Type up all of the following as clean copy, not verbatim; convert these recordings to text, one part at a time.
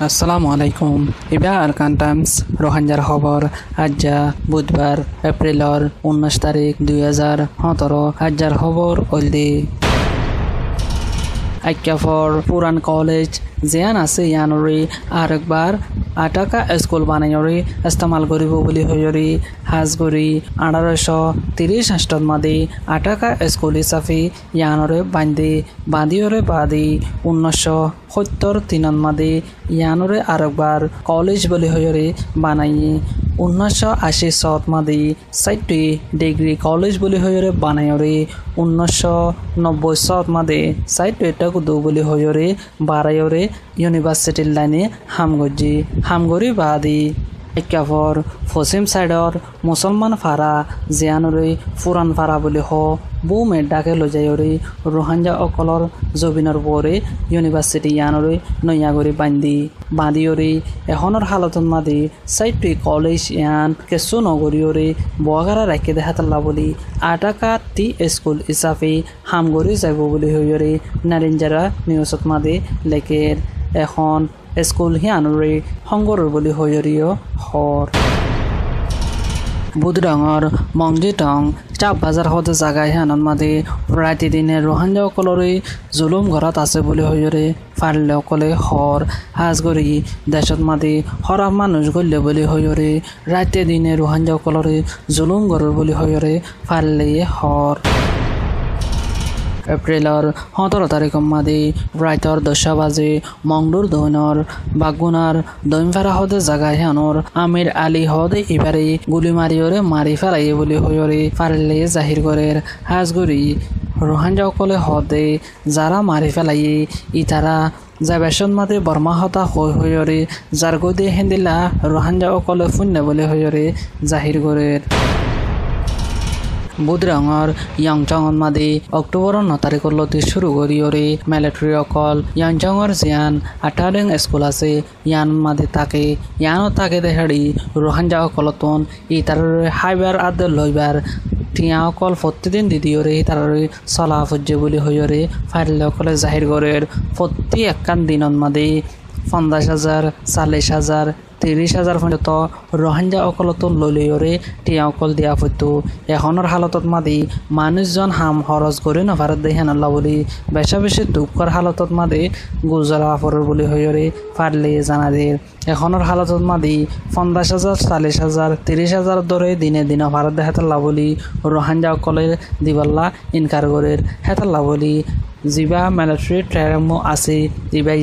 আসসালামু আলাইকুম ইবা আরকান টাইমস রোহাঞ্জার খবর আজ্জা বুধবার এপ্রিলর 19 তারিখ 2017 আজ্জার খবর অলদি আইক্যাফর পুরান কলেজ জিয়ান আছে ইয়ানরি আরেকবার আটাকা স্কুল বানাইরি ইস্তেমাল করিব বলি হইরি হাজগরি 1830 খ্রিস্টাব্দ মাদি আটাকা স্কুল হিসাবে ইয়ানরে বাঁধিওরে বাদি 1973 মাদি ইয়ানরে আরেকবার কলেজ বলি হইরি বানাই 1980 মাদি 60 ডিগ্রি কলেজ বলি হইরে বানাইরি 1990 মাদি 60 কুদু বলি হইরে বারাইরে ইউনিভার্সিটির লাইনে হামগরি বাদি একাফর পশ্চিম সাইডর মুসলমান ফারা জিয়ানরে ফুরান ফারা বলি হ বুমে ডাকে লজাইরে রোহাঞ্জা অকলর জবিনর পরে ইউনিভার্সিটি ইয়ানরে নয়াগরি বাঁধিওরে এখনের হালতন মাদি সাইটুই কলেজ ইয়ান কেসু নগরীয়রে বগারা রাখি দেখাতলা বলি আটাকা টি স্কুল হিসাবে হামগরি যাইব বলি হইরে নারিঞ্জারা নিউজত মাদি লেকের এখন স্কুল হিয়ানরে সংগৰৰ বুলি হয়ৰিও হৰ বুধডাঙৰ মংজিটং চাপ বাজাৰ হতে জাগাই হানত মাদি ৰাতি দিনে ৰোহাঞ্জাসকলৰে জুলুম ঘৰত আছে বুলি হয়ৰে ফাৰলেসকলে হৰ হাজগৰি দেশত মাদি হৰাফ মানুষ গল্লে বুলি হয়ৰে ৰাতি দিনে ৰোহাঞ্জাসকলৰে জুলুম ঘৰৰ বুলি হয়ৰে ফাৰলে হৰ এপ্রিলর 17 তারিখ মাদি রাইতর 10 বাজে মংডুর দৈনর বাগুনার দৈমফারা হদে জাগায় হানর আমির আলী হদে ইবারে গুলি মারি ফেলাই বলি হইরে পারলে জাহির করের হাজগরি রোহাঞ্জা কলে হদে যারা মারি ফেলাই ইতারা যাবেশন মাদে বর্মা হতা হইরে যার গদে হেন্দিলা রোহাঞ্জা কলে ফুন্নে বলি হইরে জাহির করের বুধরাঙর ইয়াংচঙত মাদি অক্টোবর 9 তাৰিখৰ লতি শুরু করিয়রে মিলিটারি অকল ইয়াংচঙর জিয়ান 18 স্কুল আছে ইয়ানো তাকে দেখাড়ি রোহাঞ্জা অকলতন ইতারে হাইবার আদে লইবার টিয়া অকল প্রতিদিন দিদিওরে তারে চলা ফুজে বলি হইরে ফাইলে অকলে জাহির করের প্রতি একান দিনত মাদি 50,000 40,000 30,000 পর্যন্ত রোহাঞ্জা অকলতন লইলে টিয়া অকল দিয়া ফুটু এখনের হালতত মাদি মানুষজন হাম খরচ করে নভারত দেহানল্লা বলি বেশি দুঃখর হালতত মাদি গুজরা ফরের বলি হইরে ফারলে জানাদের এখনের হালতত মাদি 50,000 40,000 30,000 ধরে দিনে ভারত দেহাতল্লা বলি রোহাঞ্জা অকলের দিবাল্লা ইনকার করের হেতাল্লা বলি জিবা মিলিটারি ট্রেমো আছে জিবাই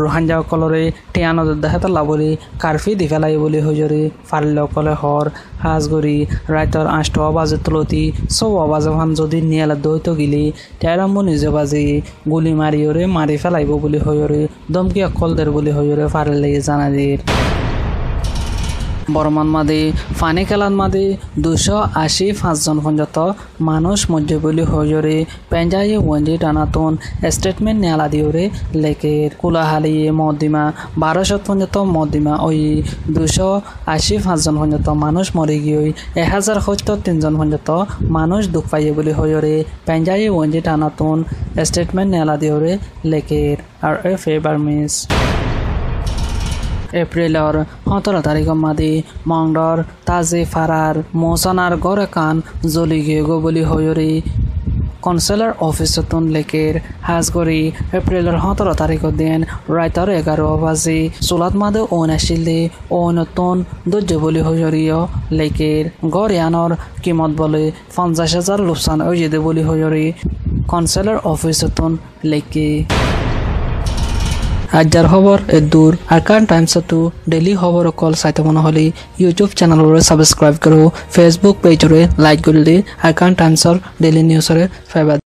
রোহাঞ্জা অকলরে টিয়ানো দেখাতলা বলি কার্ফি দি ফেলাই বলি হইরে ফারলে অকলে হর হাজগরি রাইতর 8 বাজে তুলতি 6 বাজে ভান যদি নিয়ালা দইতো গিলি ট্রেমো নিজে বাজে গুলি মারি ফেলাইব বলি হইরে দমকি অকলদের বলি হইরে ফারলে জানাদের বর্মান মাদি ফানি খেলার মাদি 285 জন পর্যন্ত মানুষ মধ্যে বলি হইরে পেঞ্জাই ওয়াঞ্জি টানাতন স্টেটমেন্ট নেলা দিওরে লেকের কুলাহালি মদিমা 1200 পর্যন্ত মদিমা ওই 285 জন পর্যন্ত মানুষ মরে গিয়ে 1073 জন পর্যন্ত মানুষ দুঃখ পাইয়ে বলি হইরে পেঞ্জাই ওয়াঞ্জি টানাতন স্টেটমেন্ট নেলা দিওরে লেকের আর বার্মিস এপ্রিলর 17 তারিখ মাদি মংডর তাজে ফারার মোসানার গড়ে কান জ্বলি গিয়ে গো বলি হইরি কনসেলার অফিসতন লেকের হাজগরি এপ্রিলর 17 তারিখ দিন রাইতর 11 বাজে চুলাত মাদে ওন আসিলে ওনতন দজ্জ বলি হইরিও লেকের গড়িয়ানর কিমত বলে 50,000 লোকসান ওইজে বলি হইরি কনসেলার অফিসতন লেকে আজ্জার খবর দূর আরকান টাইমস তো ডেইলি খবর কল চাইতে মনে হলে ইউটিউব চ্যানেলরে সাবস্ক্রাইব করো ফেসবুক পেজরে লাইক করলে আরকান টাইমসর ডেইলি নিউজরে ফাইবার